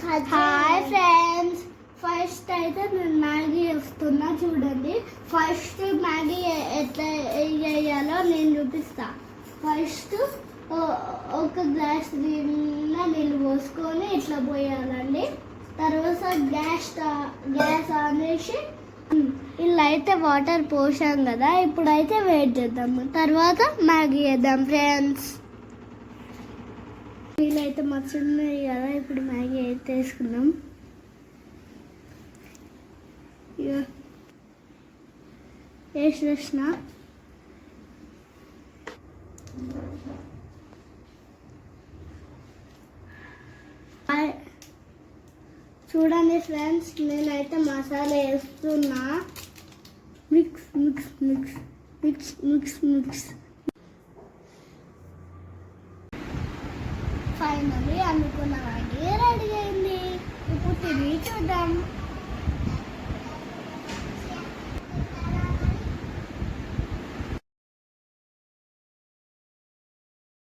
Hi friends, first అయితే నేను Maggi వేస్తున్నా చూడండి. ఫస్ట్ మ్యాగీ ఎట్లా వేయాలో నేను చూపిస్తా. ఫస్ట్ ఒక గ్లాస్ నిండా నీళ్ళు పోసుకొని ఇట్లా పోయాలండి. తర్వాత గ్యాస్ ఆన్ చేసి ఇలా అయితే వాటర్ పోసాం కదా, ఇప్పుడైతే వెయిట్ చేద్దాము. తర్వాత మ్యాగీ వేద్దాం ఫ్రెండ్స్. వీళ్ళైతే మస్తు ఉన్నాయి కదా, ఇప్పుడు మ్యాగీ అయితే వేసుకుందాం. వేసిన చూడండి ఫ్రెండ్స్, నేనైతే మసాలా వేస్తున్నా. Mix mix mix mix mix mix. Finally అనుకున్న మ్యాగీ రెడీ అయింది. ఇప్పుడు తిరిగి చూద్దాం.